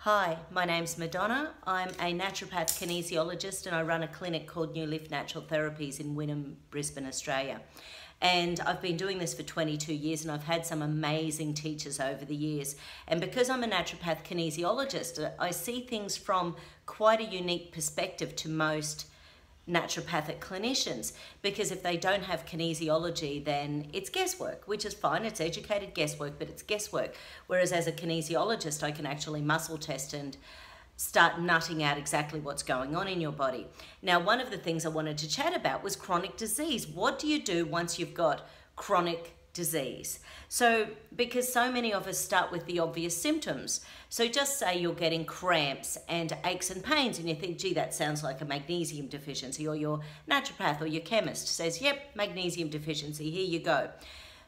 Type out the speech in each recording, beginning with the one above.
Hi, my name's Madonna. I'm a naturopath kinesiologist and I run a clinic called New Lift Natural Therapies in Wynnum, Brisbane, Australia. And I've been doing this for 22 years and I've had some amazing teachers over the years. And because I'm a naturopath kinesiologist, I see things from quite a unique perspective to most naturopathic clinicians, because if they don't have kinesiology, then it's guesswork, which is fine. It's educated guesswork, but it's guesswork. Whereas as a kinesiologist, I can actually muscle test and start nutting out exactly what's going on in your body. Now, one of the things I wanted to chat about was chronic disease. What do you do once you've got chronic disease? So, because so many of us start with the obvious symptoms. So just say you're getting cramps and aches and pains and you think, gee, that sounds like a magnesium deficiency, or your naturopath or your chemist says, yep, magnesium deficiency, here you go.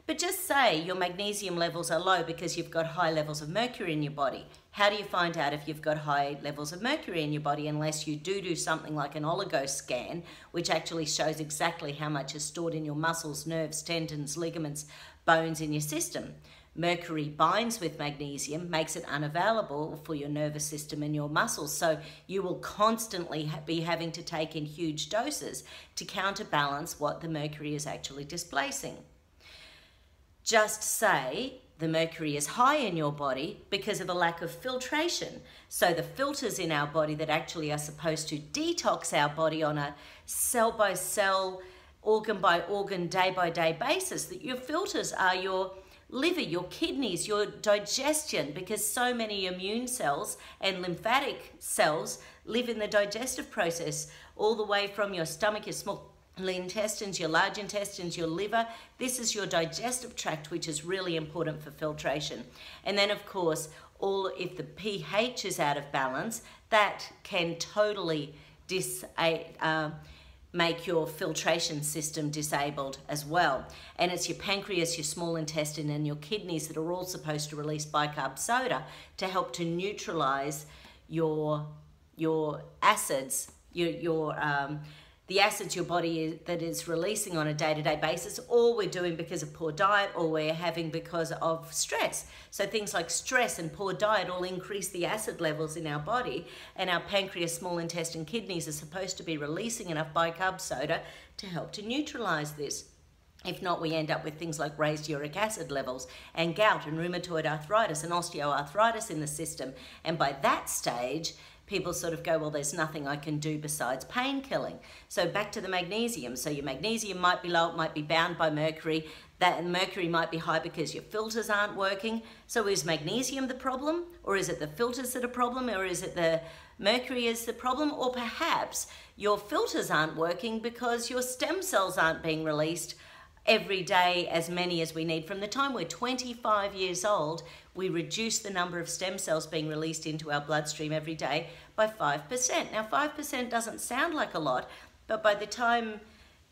But just say your magnesium levels are low because you've got high levels of mercury in your body. How do you find out if you've got high levels of mercury in your body unless you do something like an oligo scan, which actually shows exactly how much is stored in your muscles, nerves, tendons, ligaments, bones in your system. Mercury binds with magnesium, makes it unavailable for your nervous system and your muscles. So you will constantly be having to take in huge doses to counterbalance what the mercury is actually displacing. Just say the mercury is high in your body because of a lack of filtration. So the filters in our body that actually are supposed to detox our body on a cell by cell, organ by organ, day by day basis, that your filters are your liver, your kidneys, your digestion, because so many immune cells and lymphatic cells live in the digestive process, all the way from your stomach, your small intestines, your large intestines, your liver. This is your digestive tract, which is really important for filtration. And then of course, if the pH is out of balance, that can totally make your filtration system disabled as well. And it's your pancreas, your small intestine, and your kidneys that are all supposed to release bicarb soda to help to neutralize your acids, the acids your body that is releasing on a day-to-day basis, or we're doing because of poor diet, or we're having because of stress. So things like stress and poor diet all increase the acid levels in our body, and our pancreas, small intestine, kidneys are supposed to be releasing enough bicarb soda to help to neutralize this. If not, we end up with things like raised uric acid levels and gout and rheumatoid arthritis and osteoarthritis in the system. And by that stage, people sort of go, well, there's nothing I can do besides pain killing. So back to the magnesium. So your magnesium might be low, it might be bound by mercury. That mercury might be high because your filters aren't working. So is magnesium the problem? Or is it the filters that are the problem? Or is it the mercury is the problem? Or perhaps your filters aren't working because your stem cells aren't being released every day, as many as we need. From the time we're 25 years old, we reduce the number of stem cells being released into our bloodstream every day by 5%. Now, 5% doesn't sound like a lot, but by the time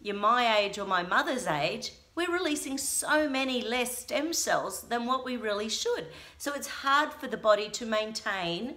you're my age or my mother's age, we're releasing so many less stem cells than what we really should. So it's hard for the body to maintain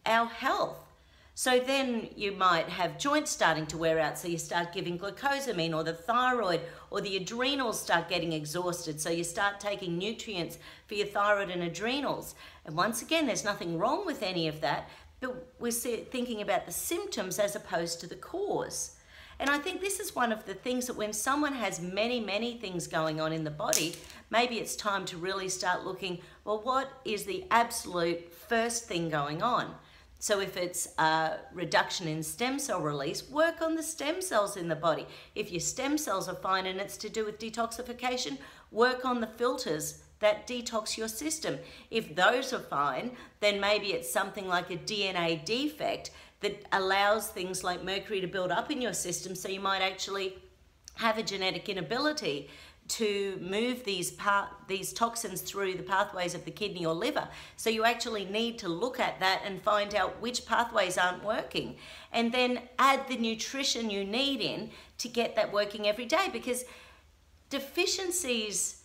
our health. So then you might have joints starting to wear out, so you start giving glucosamine, or the thyroid or the adrenals start getting exhausted, so you start taking nutrients for your thyroid and adrenals. And once again, there's nothing wrong with any of that, but we're thinking about the symptoms as opposed to the cause. And I think this is one of the things that when someone has many things going on in the body, maybe it's time to really start looking, well, what is the absolute first thing going on? So if it's a reduction in stem cell release, work on the stem cells in the body. If your stem cells are fine and it's to do with detoxification, work on the filters that detox your system. If those are fine, then maybe it's something like a DNA defect that allows things like mercury to build up in your system, so you might actually have a genetic inability to move these toxins through the pathways of the kidney or liver. So you actually need to look at that and find out which pathways aren't working, and then add the nutrition you need in to get that working every day, because deficiencies,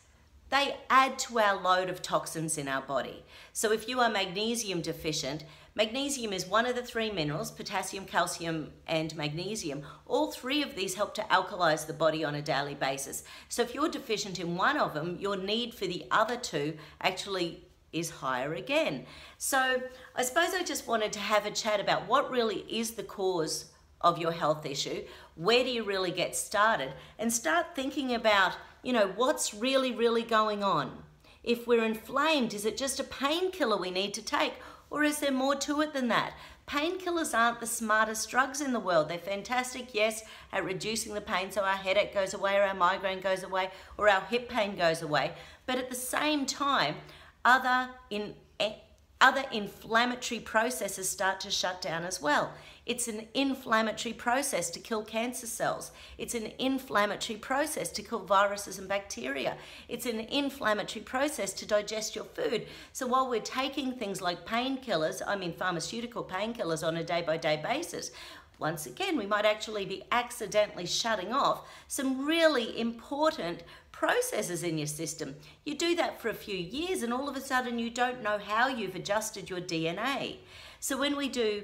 they add to our load of toxins in our body. So if you are magnesium deficient, magnesium is one of the three minerals, potassium, calcium, and magnesium. All three of these help to alkalize the body on a daily basis. So if you're deficient in one of them, your need for the other two actually is higher again. So I suppose I just wanted to have a chat about what really is the cause of your health issue. Where do you really get started? And start thinking about, you know, what's really going on. If we're inflamed, is it just a painkiller we need to take? Or is there more to it than that? Painkillers aren't the smartest drugs in the world. They're fantastic, yes, at reducing the pain so our headache goes away or our migraine goes away or our hip pain goes away. But at the same time, other inflammatory processes start to shut down as well. It's an inflammatory process to kill cancer cells. It's an inflammatory process to kill viruses and bacteria. It's an inflammatory process to digest your food. So while we're taking things like painkillers, I mean pharmaceutical painkillers on a day-by-day basis, once again, we might actually be accidentally shutting off some really important processes in your system. You do that for a few years and all of a sudden you don't know how you've adjusted your DNA. So when we do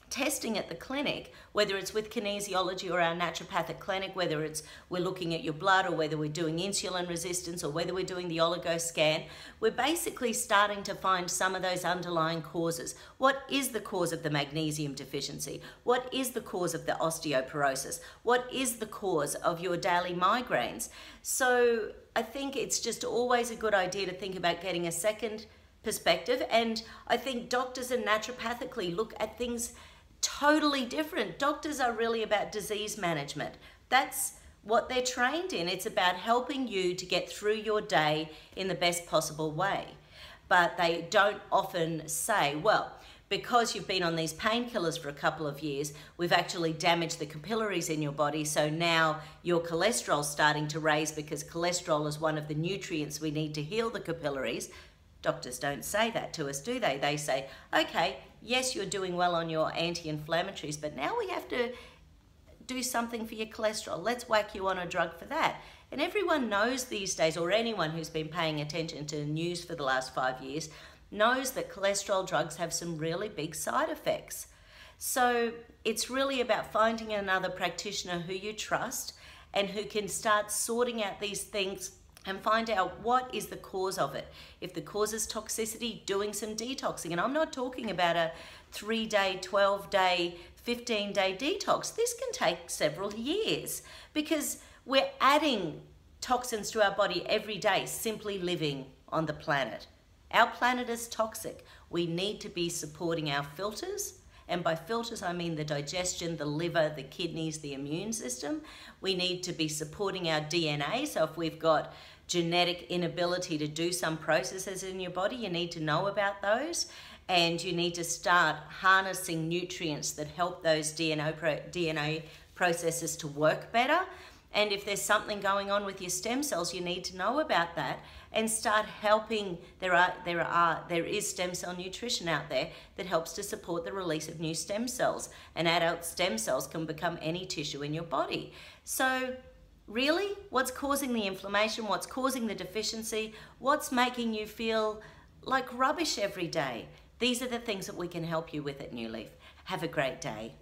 testing at the clinic, whether it's with kinesiology or our naturopathic clinic, whether it's we're looking at your blood or whether we're doing insulin resistance or whether we're doing the oligo scan, we're basically starting to find some of those underlying causes. What is the cause of the magnesium deficiency? What is the cause of the osteoporosis? What is the cause of your daily migraines? So I think it's just always a good idea to think about getting a second perspective, and I think doctors and naturopathically look at things totally different. Doctors are really about disease management. That's what they're trained in. It's about helping you to get through your day in the best possible way. But they don't often say, well, because you've been on these painkillers for a couple of years, we've actually damaged the capillaries in your body, so now your cholesterol's starting to raise because cholesterol is one of the nutrients we need to heal the capillaries. Doctors don't say that to us, do they? They say, okay, yes, you're doing well on your anti-inflammatories, but now we have to do something for your cholesterol. Let's whack you on a drug for that. And everyone knows these days, or anyone who's been paying attention to the news for the last 5 years, knows that cholesterol drugs have some really big side effects. So it's really about finding another practitioner who you trust and who can start sorting out these things and find out what is the cause of it. If the cause is toxicity, doing some detoxing. And I'm not talking about a 3-day, 12-day, 15-day detox. This can take several years because we're adding toxins to our body every day simply living on the planet. Our planet is toxic. We need to be supporting our filters. And by filters, I mean the digestion, the liver, the kidneys, the immune system. We need to be supporting our DNA. So if we've got genetic inability to do some processes in your body, you need to know about those. And you need to start harnessing nutrients that help those DNA processes to work better. And if there's something going on with your stem cells, you need to know about that and start helping. There is stem cell nutrition out there that helps to support the release of new stem cells. And adult stem cells can become any tissue in your body. So really, what's causing the inflammation? What's causing the deficiency? What's making you feel like rubbish every day? These are the things that we can help you with at New Leaf. Have a great day.